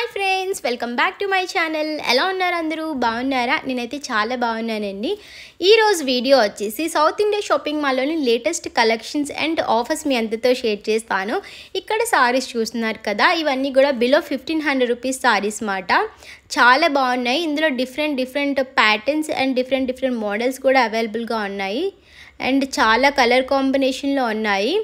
Hi friends, welcome back to my channel. ఎలా ఉన్నారు అందరూ? బాగున్నారా? నేనైతే చాలా బాగున్నానండి. ఈరోజు వీడియో వచ్చేసి సౌత్ ఇండియా షాపింగ్ మాల్లోని లేటెస్ట్ కలెక్షన్స్ అండ్ ఆఫర్స్ మీ అందరితో షేర్ చేస్తాను. ఇక్కడ సారీస్ చూస్తున్నారు కదా, ఇవన్నీ కూడా బిలో 1500 రూపీస్ సారీస్ మాట. చాలా బాగున్నాయి. ఇందులో different patterns and different models కూడా అవైలబుల్గా ఉన్నాయి అండ్ చాలా కలర్ కాంబినేషన్లో ఉన్నాయి.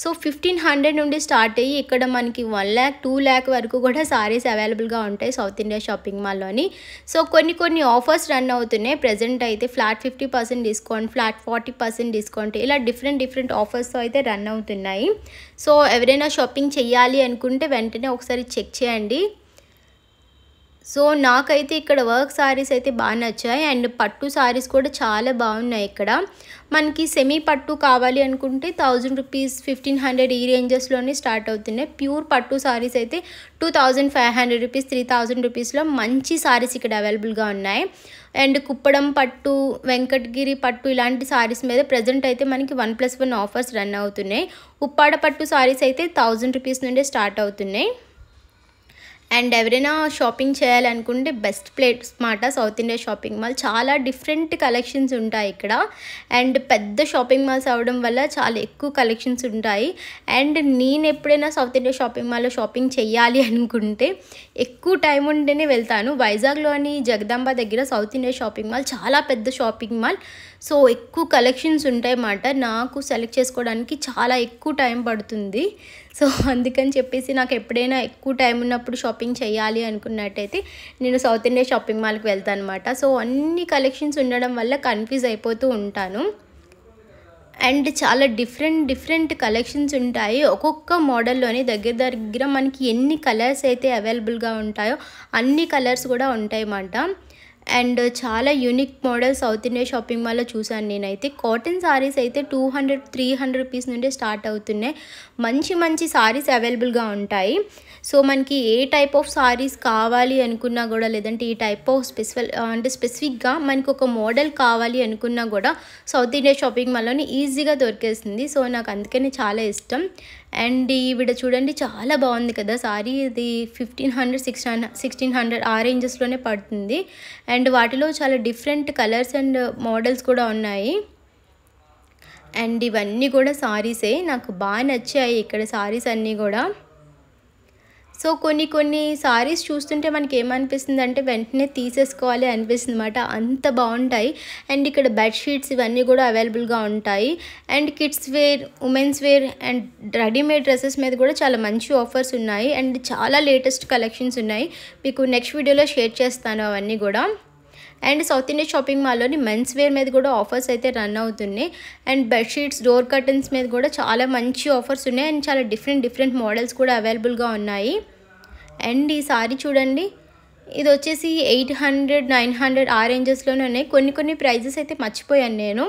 సో 1500 నుండి స్టార్ట్ అయ్యి ఇక్కడ మనకి 1 lakh 2 lakh వరకు కూడా సారీస్ అవైలబుల్గా ఉంటాయి సౌత్ ఇండియా షాపింగ్ మాల్లోని. సో కొన్ని ఆఫర్స్ రన్ అవుతున్నాయి. ప్రజెంట్ అయితే ఫ్లాట్ 50% డిస్కౌంట్, ఫ్లాట్ 40% డిస్కౌంట్, ఇలా డిఫరెంట్ ఆఫర్స్తో అయితే రన్ అవుతున్నాయి. సో ఎవరైనా షాపింగ్ చేయాలి అనుకుంటే వెంటనే ఒకసారి చెక్ చేయండి. సో నాకైతే ఇక్కడ వర్క్ సారీస్ అయితే బాగా నచ్చాయి అండ్ పట్టు సారీస్ కూడా చాలా బాగున్నాయి. ఇక్కడ మనకి సెమీ పట్టు కావాలి అనుకుంటే 1000 రూపీస్ 1500 ఈ రేంజెస్లోనే స్టార్ట్ అవుతున్నాయి. ప్యూర్ పట్టు సారీస్ అయితే 2500 రూపీస్ 3000 రూపీస్లో మంచి సారీస్ ఇక్కడ అవైలబుల్గా ఉన్నాయి. అండ్ కుప్పడం పట్టు, వెంకటగిరి పట్టు ఇలాంటి సారీస్ మీద ప్రజెంట్ అయితే మనకి 1+1 ఆఫర్స్ రన్ అవుతున్నాయి. ఉప్పాడ పట్టు సారీస్ అయితే 1000 రూపీస్ నుండే స్టార్ట్ అవుతున్నాయి. అండ్ ఎవరైనా షాపింగ్ చేయాలనుకుంటే బెస్ట్ ప్లేస్ మాట సౌత్ ఇండియా షాపింగ్ మాల్. చాలా డిఫరెంట్ కలెక్షన్స్ ఉంటాయి ఇక్కడ అండ్ పెద్ద షాపింగ్ మాల్స్ అవ్వడం వల్ల చాలా ఎక్కువ కలెక్షన్స్ ఉంటాయి. అండ్ నేను ఎప్పుడైనా సౌత్ ఇండియా షాపింగ్ మాల్లో షాపింగ్ చేయాలి అనుకుంటే ఎక్కువ టైం ఉంటేనే వెళ్తాను. వైజాగ్లోని జగదాంబ దగ్గర సౌత్ ఇండియా షాపింగ్ మాల్ చాలా పెద్ద షాపింగ్ మాల్. సో ఎక్కువ కలెక్షన్స్ ఉంటాయి అన్నమాట. నాకు సెలెక్ట్ చేసుకోవడానికి చాలా ఎక్కువ టైం పడుతుంది. సో అందుకని చెప్పేసి నాకు ఎప్పుడైనా ఎక్కువ టైం ఉన్నప్పుడు షాపింగ్ చేయాలి అనుకున్నట్టయితే నేను సౌత్ ఇండియా షాపింగ్ మాల్కి వెళ్తాను అనమాట. సో అన్ని కలెక్షన్స్ ఉండడం వల్ల కన్ఫ్యూజ్ అయిపోతూ ఉంటాను. అండ్ చాలా డిఫరెంట్ కలెక్షన్స్ ఉంటాయి. ఒక్కొక్క మోడల్లోని దగ్గర మనకి ఎన్ని కలర్స్ అయితే అవైలబుల్గా ఉంటాయో అన్ని కలర్స్ కూడా ఉంటాయి అన్నమాట. అండ్ చాలా unique model south India shopping మాల్లో చూసాను నేనైతే. కాటన్ సారీస్ అయితే 200-300 రూపీస్ నుండి స్టార్ట్ అవుతున్నాయి. మంచి సారీస్ అవైలబుల్గా ఉంటాయి. సో మనకి ఏ టైప్ ఆఫ్ సారీస్ కావాలి అనుకున్నా కూడా, లేదంటే ఈ టైప్ ఆఫ్ స్పెసిఫిక్గా మనకు ఒక మోడల్ కావాలి అనుకున్నా కూడా సౌత్ ఇండియా షాపింగ్ మాల్లోని ఈజీగా దొరికేస్తుంది. సో నాకు అందుకని చాలా ఇష్టం. అండ్ ఈవిడ చూడండి చాలా బాగుంది కదా సారీ. ఇది 1500-1600 ఆ రేంజెస్లోనే పడుతుంది. అండ్ వాటిలో చాలా డిఫరెంట్ కలర్స్ అండ్ మోడల్స్ కూడా ఉన్నాయి. అండ్ ఇవన్నీ కూడా సారీసే. నాకు బాగా నచ్చాయి ఇక్కడ సారీస్ అన్నీ కూడా. సో కొన్ని సారీస్ చూస్తుంటే మనకి ఏమనిపిస్తుంది అంటే వెంటనే తీసేసుకోవాలి అనిపిస్తుంది అన్నమాట. అంత బాగుంటాయి. అండ్ ఇక్కడ బెడ్షీట్స్ ఇవన్నీ కూడా అవైలబుల్గా ఉంటాయి. And kids wear, women's wear and readymade dresses మీద కూడా చాలా మంచి ఆఫర్స్ ఉన్నాయి. అండ్ చాలా లేటెస్ట్ కలెక్షన్స్ ఉన్నాయి. మీకు నెక్స్ట్ వీడియోలో షేర్ చేస్తాను అవన్నీ కూడా. అండ్ సౌత్ ఇండియా షాపింగ్ మాల్లోని మెన్స్ వేర్ మీద కూడా ఆఫర్స్ అయితే రన్ అవుతున్నాయి. అండ్ బెడ్షీట్స్, డోర్ కర్టన్స్ మీద కూడా చాలా మంచి ఆఫర్స్ ఉన్నాయి. అండ్ చాలా డిఫరెంట్ మోడల్స్ కూడా అవైలబుల్గా ఉన్నాయి. అండ్ ఈ సారీ చూడండి, ఇది వచ్చేసి 800-900 ఆ రేంజెస్లోనే ఉన్నాయి. కొన్ని ప్రైజెస్ అయితే మర్చిపోయాను నేను.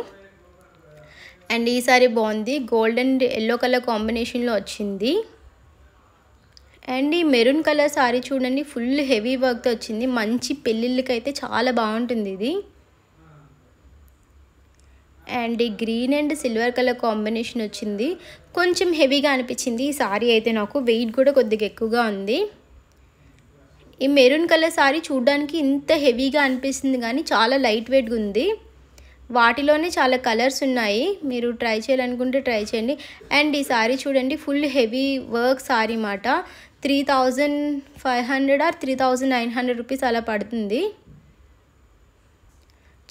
అండ్ ఈ సారీ బాగుంది, గోల్డ్ అండ్ ఎల్లో కలర్ కాంబినేషన్లో వచ్చింది. అండ్ ఈ మెరూన్ కలర్ సారీ చూడండి, ఫుల్ హెవీ వర్క్తో వచ్చింది. మంచి పెళ్ళిళ్ళకి అయితే చాలా బాగుంటుంది ఇది. అండ్ ఈ green and silver colour combination వచ్చింది. కొంచెం హెవీగా అనిపించింది ఈ సారీ అయితే నాకు. వెయిట్ కూడా కొద్దిగా ఎక్కువగా ఉంది. ఈ మెరూన్ కలర్ సారీ చూడడానికి ఇంత హెవీగా అనిపిస్తుంది కానీ చాలా లైట్ వెయిట్గా ఉంది. వాటిలోనే చాలా కలర్స్ ఉన్నాయి. మీరు ట్రై చేయాలనుకుంటే ట్రై చేయండి. అండ్ ఈ సారీ చూడండి, ఫుల్ హెవీ వర్క్ సారీ మాట. 3500 or 3900 రూపీస్ అలా పడుతుంది.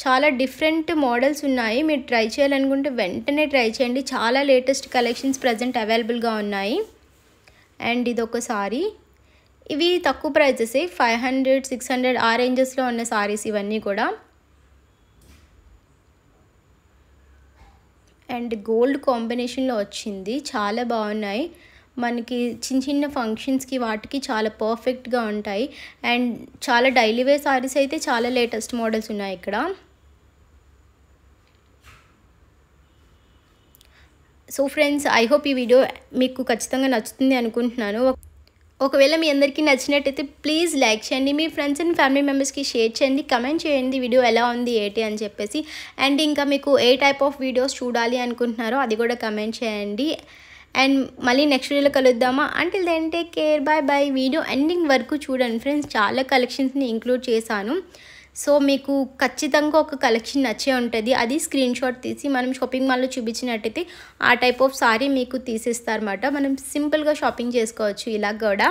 చాలా డిఫరెంట్ మోడల్స్ ఉన్నాయి. మీరు ట్రై చేయాలనుకుంటే వెంటనే ట్రై చేయండి. చాలా లేటెస్ట్ కలెక్షన్స్ ప్రజెంట్ అవైలబుల్గా ఉన్నాయి. అండ్ ఇదొక సారీ. ఇవి తక్కువ ప్రైజెసే, 500-600 ఆ రేంజెస్లో ఉన్న సారీస్ ఇవన్నీ కూడా. అండ్ గోల్డ్ కాంబినేషన్లో వచ్చింది. చాలా బాగున్నాయి. మనకి చిన్న ఫంక్షన్స్కి వాటికి చాలా పర్ఫెక్ట్గా ఉంటాయి. అండ్ చాలా డైలీ వేర్ సారీస్ అయితే చాలా లేటెస్ట్ మోడల్స్ ఉన్నాయి ఇక్కడ. సో ఫ్రెండ్స్, ఐ హోప్ ఈ వీడియో మీకు ఖచ్చితంగా నచ్చుతుంది అనుకుంటున్నాను. ఒకవేళ మీ అందరికీ నచ్చినట్టయితే ప్లీజ్ లైక్ చేయండి, మీ ఫ్రెండ్స్ అండ్ ఫ్యామిలీ మెంబర్స్కి షేర్ చేయండి, కమెంట్ చేయండి వీడియో ఎలా ఉంది ఏంటి అని చెప్పేసి. అండ్ ఇంకా మీకు ఏ టైప్ ఆఫ్ వీడియోస్ చూడాలి అనుకుంటున్నారో అది కూడా కమెంట్ చేయండి. అండ్ మళ్ళీ నెక్స్ట్ వీడియోలో కలుద్దామా. Until then take care, bye bye. Video ending వరకు చూడండి ఫ్రెండ్స్, చాలా కలెక్షన్స్ని ఇంక్లూడ్ చేశాను. సో మీకు ఖచ్చితంగా ఒక కలెక్షన్ నచ్చే ఉంటుంది. అది స్క్రీన్ షాట్ తీసి మనం షాపింగ్ మాల్లో చూపించినట్టయితే ఆ టైప్ ఆఫ్ సారీ మీకు తీసిస్తారన్నమాట. మనం సింపుల్గా షాపింగ్ చేసుకోవచ్చు ఇలా కూడా.